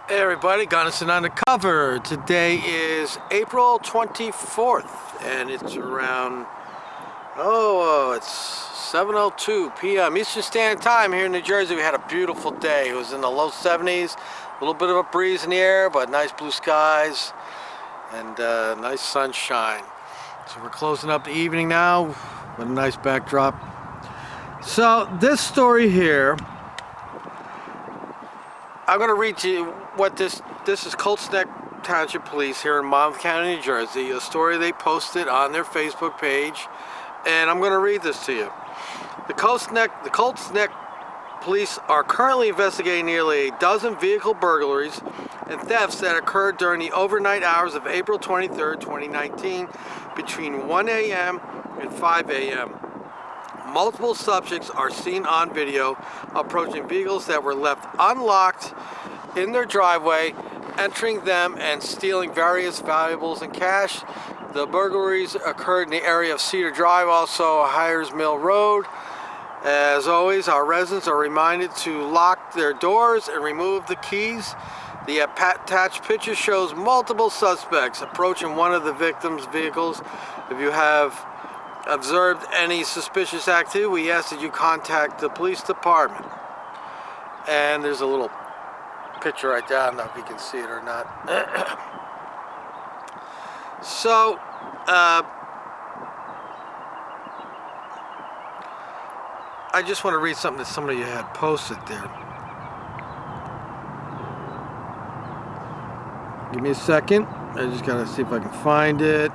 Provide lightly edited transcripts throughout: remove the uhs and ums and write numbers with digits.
Hey everybody, Gunnison Undercover. Today is April 24th and it's around, it's 7:02 p.m. Eastern Standard Time here in New Jersey. We had a beautiful day. It was in the low 70s, a little bit of a breeze in the air, but nice blue skies and nice sunshine. So we're closing up the evening now with a nice backdrop. So this story here, I'm going to read to you what this is. Colts Township Police here in Monmouth County, New Jersey, a story they posted on their Facebook page, and I'm going to read this to you. The Colts Police are currently investigating nearly a dozen vehicle burglaries and thefts that occurred during the overnight hours of April 23rd, 2019, between 1 a.m. and 5 a.m. Multiple subjects are seen on video approaching vehicles that were left unlocked in their driveway, entering them and stealing various valuables and cash. The burglaries occurred in the area of Cedar Drive, also Hires Mill Road. As always, our residents are reminded to lock their doors and remove the keys. The attached picture shows multiple suspects approaching one of the victims' vehicles. If you have observed any suspicious activity, we ask that you contact the police department. And there's a little picture right there. I don't know if you can see it or not. So, I just want to read something that somebody had posted there. Give me a second. I just gotta see if I can find it.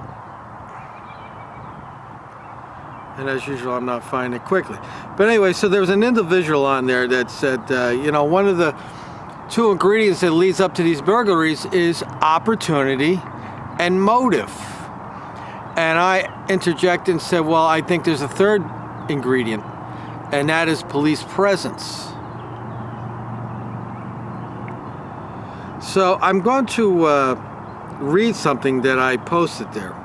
And as usual, I'm not finding it quickly. But anyway, so there was an individual on there that said, one of the two ingredients that leads up to these burglaries is opportunity and motive. And I interjected and said, well, I think there's a third ingredient, and that is police presence. So I'm going to read something that I posted there.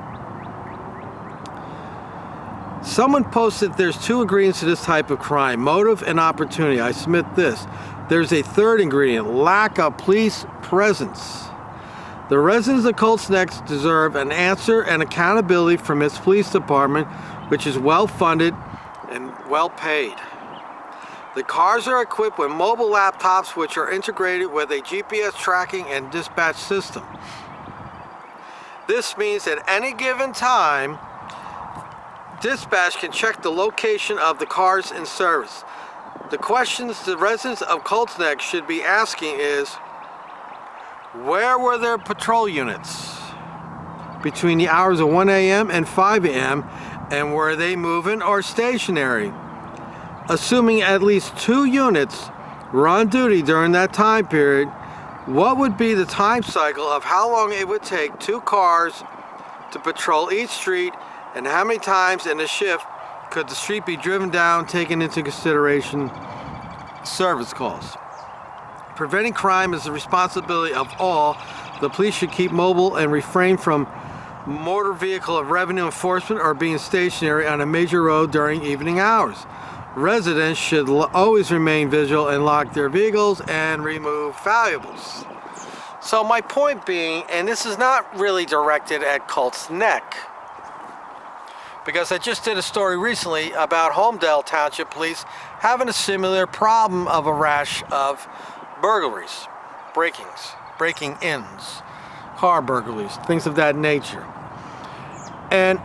Someone posted there's two ingredients to this type of crime, motive and opportunity. I submit this. There's a third ingredient, lack of police presence. The residents of Colts Neck deserve an answer and accountability from its police department, which is well funded and well paid. The cars are equipped with mobile laptops which are integrated with a GPS tracking and dispatch system. This means at any given time, dispatch can check the location of the cars in service. The questions the residents of Colts Neck should be asking is, where were their patrol units between the hours of 1 a.m. and 5 a.m. and were they moving or stationary? Assuming at least 2 units were on duty during that time period, what would be the time cycle of how long it would take 2 cars to patrol each street, and how many times in a shift could the street be driven down, taking into consideration service calls? Preventing crime is the responsibility of all. The police should keep mobile and refrain from motor vehicle of revenue enforcement or being stationary on a major road during evening hours. Residents should always remain vigilant and lock their vehicles and remove valuables. So my point being, and this is not really directed at Colts Neck, because I just did a story recently about Homedale Township Police having a similar problem of a rash of burglaries, breaking-ins, car burglaries, things of that nature. And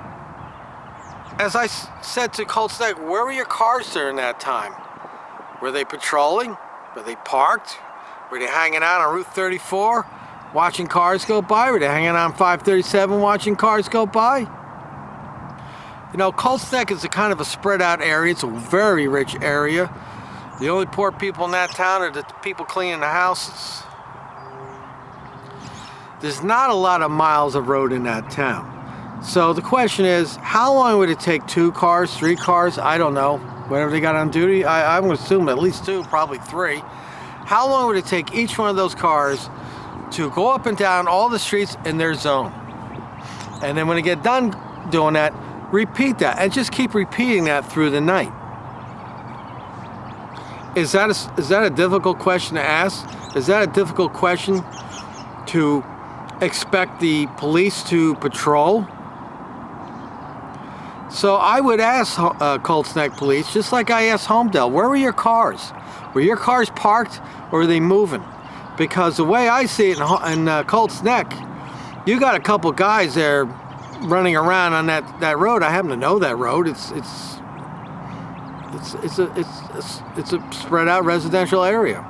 as I said to Colts Neck, where were your cars during that time? Were they patrolling? Were they parked? Were they hanging out on Route 34 watching cars go by? Were they hanging out on 537 watching cars go by? You know, Colts Neck is a kind of a spread out area. It's a very rich area. The only poor people in that town are the people cleaning the houses. There's not a lot of miles of road in that town. So the question is, how long would it take 2 cars, 3 cars? I don't know. Whatever they got on duty, I would assume at least 2, probably 3. How long would it take each one of those cars to go up and down all the streets in their zone? And then when they get done doing that, repeat that, and just keep repeating that through the night. Is that a difficult question to ask? Is that a difficult question to expect the police to patrol? So I would ask Colts Neck Police, just like I asked Homedale, where were your cars? Were your cars parked or were they moving? Because the way I see it in Colts Neck, you got a couple guys there running around on that road. I happen to know that road. It's a spread out residential area.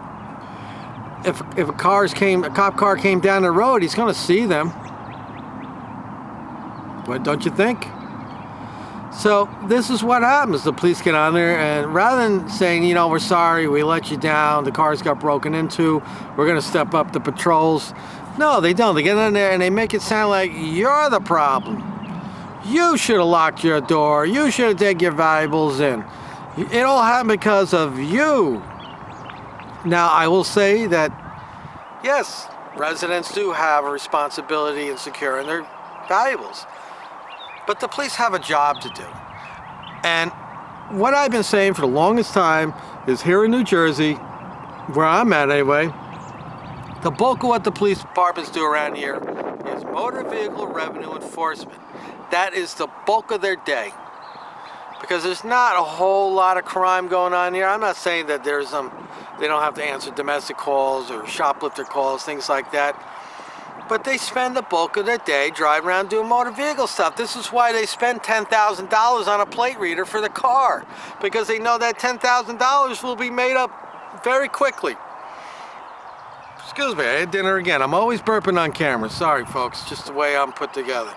If a cop car came down the road, he's going to see them. What, don't you think? So this is what happens. The police get on there, and rather than saying, you know, we're sorry, we let you down, the cars got broken into, we're going to step up the patrols. No, they don't. They get in there and they make it sound like you're the problem. You should have locked your door. You should have taken your valuables in. It all happened because of you. Now, I will say that, yes, residents do have a responsibility in securing their valuables. But the police have a job to do. And what I've been saying for the longest time is here in New Jersey, where I'm at anyway, the bulk of what the police departments do around here is motor vehicle revenue enforcement. That is the bulk of their day. Because there's not a whole lot of crime going on here. I'm not saying that they don't have to answer domestic calls or shoplifter calls, things like that. But they spend the bulk of their day driving around doing motor vehicle stuff. This is why they spend $10,000 on a plate reader for the car. Because they know that $10,000 will be made up very quickly. Excuse me, I had dinner again. I'm always burping on camera. Sorry, folks, just the way I'm put together.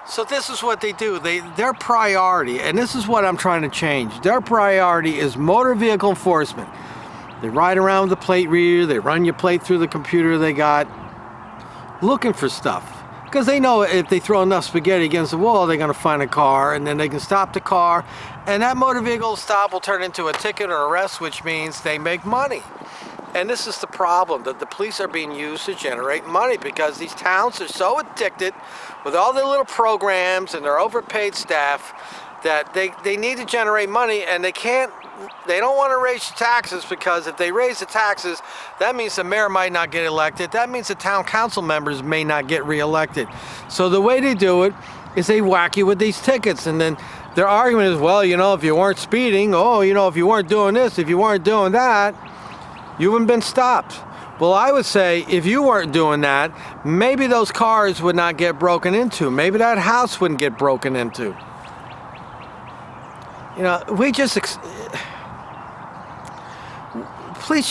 So this is what they do. Their priority, and this is what I'm trying to change, their priority is motor vehicle enforcement. They ride around with the plate reader, they run your plate through the computer they got, looking for stuff. Because they know if they throw enough spaghetti against the wall, they're going to find a car, and then they can stop the car, and that motor vehicle stop will turn into a ticket or arrest, which means they make money. And this is the problem, that the police are being used to generate money because these towns are so addicted with all their little programs and their overpaid staff that they need to generate money, and they don't want to raise the taxes, because if they raise the taxes, that means the mayor might not get elected. That means the town council members may not get reelected. So the way they do it is they whack you with these tickets, and then their argument is, well, you know, if you weren't speeding, oh, you know, if you weren't doing this, if you weren't doing that, you wouldn't been stopped. Well, I would say if you weren't doing that, maybe those cars would not get broken into. Maybe that house wouldn't get broken into. You know, police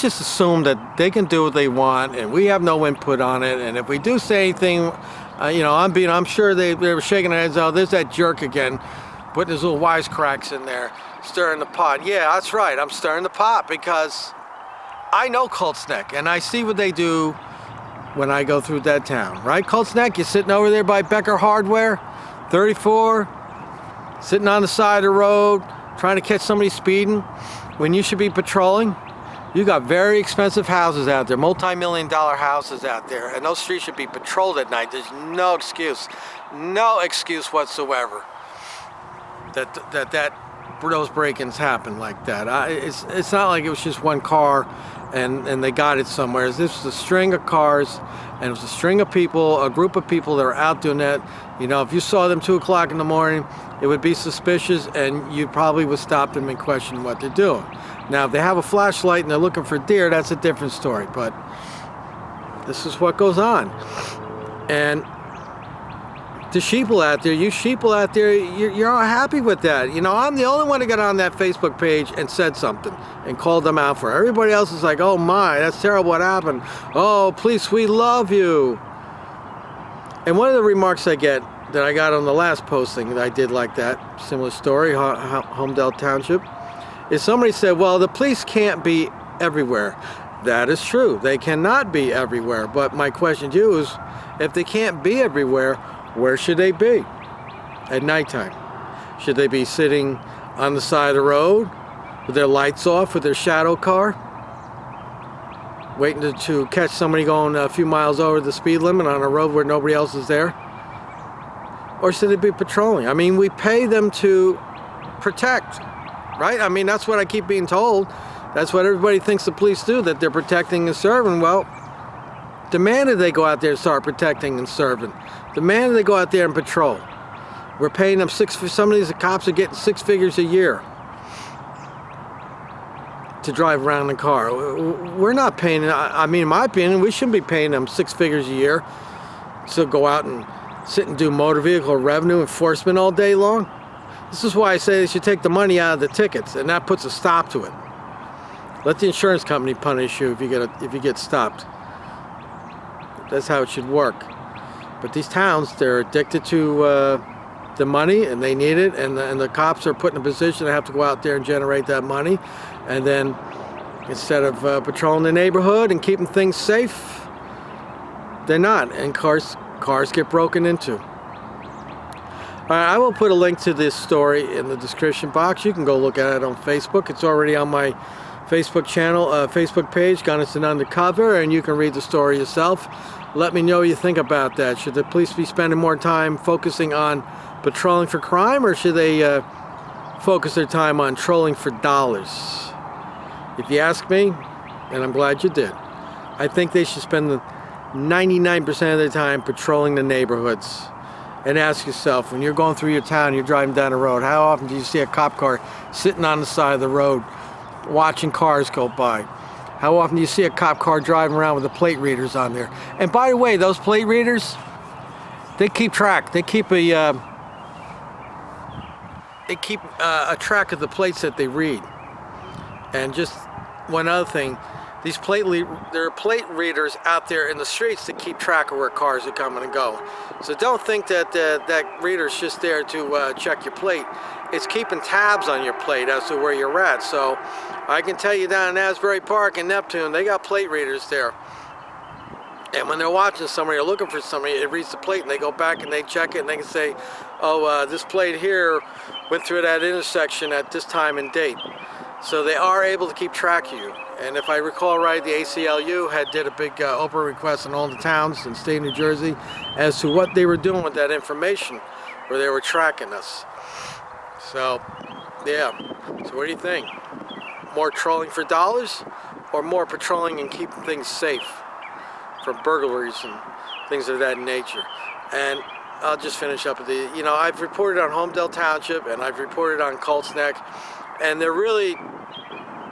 just assume that they can do what they want and we have no input on it. And if we do say anything, you know, I'm sure they were shaking their heads, oh, there's that jerk again, putting his little wisecracks in there, stirring the pot. Yeah, that's right, I'm stirring the pot because I know Colts Neck, and I see what they do when I go through that town, right? Colts Neck, you're sitting over there by Becker Hardware, 34, sitting on the side of the road, trying to catch somebody speeding when you should be patrolling. You got very expensive houses out there, multi-million-dollar houses out there, and those streets should be patrolled at night. There's no excuse whatsoever that those break-ins happen like that. It's not like it was just one car and they got it somewhere. This was a string of cars, and it was a string of people, a group of people that are out doing that. You know, if you saw them 2 o'clock in the morning, it would be suspicious, and you probably would stop them and question what they're doing. Now, if they have a flashlight and they're looking for deer, that's a different story, but this is what goes on. And the sheeple out there, you sheeple out there, you're all happy with that. You know, I'm the only one that got on that Facebook page and said something and called them out for it. Everybody else is like, oh my, that's terrible, what happened? Oh, police, we love you. And one of the remarks I get that I got on the last posting that I did like that, similar story, Homedale Township, is somebody said, well, the police can't be everywhere. That is true, they cannot be everywhere. But my question to you is, if they can't be everywhere, where should they be at nighttime? Should they be sitting on the side of the road with their lights off with their shadow car, waiting to catch somebody going a few miles over the speed limit on a road where nobody else is there? Or should they be patrolling? I mean, we pay them to protect, right? I mean, that's what I keep being told. That's what everybody thinks the police do, that they're protecting and serving. Well, demanded they go out there and start protecting and serving. Demanded they go out there and patrol. We're paying them some of these cops are getting 6 figures a year to drive around in the car. We're not paying, I mean, in my opinion, we shouldn't be paying them 6 figures a year to go out and sit and do motor vehicle revenue enforcement all day long. This is why I say they should take the money out of the tickets, and that puts a stop to it. Let the insurance company punish you if you get stopped. That's how it should work. But these towns, they're addicted to the money, and they need it, and the cops are put in a position to have to go out there and generate that money. And then instead of patrolling the neighborhood and keeping things safe, they're not, and cars get broken into. All right, I will put a link to this story in the description box. You can go look at it on Facebook. It's already on my Facebook channel, Facebook page, Gunnison Undercover, and you can read the story yourself. Let me know what you think about that. Should the police be spending more time focusing on patrolling for crime, or should they focus their time on trolling for dollars? If you ask me, and I'm glad you did, I think they should spend the 99% of their time patrolling the neighborhoods. And ask yourself, when you're going through your town, you're driving down the road, how often do you see a cop car sitting on the side of the road watching cars go by? How often do you see a cop car driving around with the plate readers on there? And by the way, those plate readers, they keep track. They keep a track of the plates that they read. And just one other thing, there are plate readers out there in the streets to keep track of where cars are coming and going. So don't think that that reader's just there to check your plate. It's keeping tabs on your plate as to where you're at. So I can tell you down in Asbury Park in Neptune, they got plate readers there. And when they're watching somebody or looking for somebody, it reads the plate and they go back and they check it and they can say, oh, this plate here went through that intersection at this time and date. So they are able to keep track of you. And if I recall right, the ACLU did a big Oprah request in all the towns in the state of New Jersey as to what they were doing with that information, where they were tracking us. So, yeah. So what do you think? More trolling for dollars, or more patrolling and keeping things safe from burglaries and things of that nature? And I'll just finish up with I've reported on Homedale Township and I've reported on Colts Neck, and they're really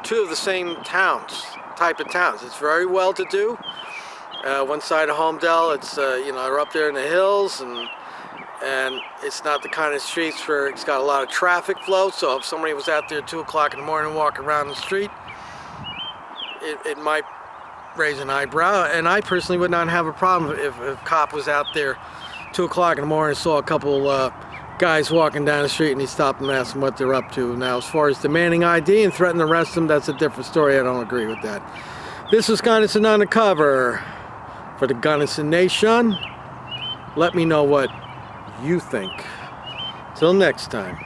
two of the same type of towns. It's very well to do. One side of Homedale, it's they're up there in the hills, and it's not the kind of streets where it's got a lot of traffic flow. So if somebody was out there at 2 o'clock in the morning walking around the street, it might raise an eyebrow. And I personally would not have a problem if a cop was out there 2 o'clock in the morning and saw a couple guys walking down the street and he stopped and asked them what they're up to. Now, as far as demanding ID and threatening to arrest them, that's a different story. I don't agree with that. This is Gunnison Undercover for the Gunnison Nation. Let me know what you think. Till next time.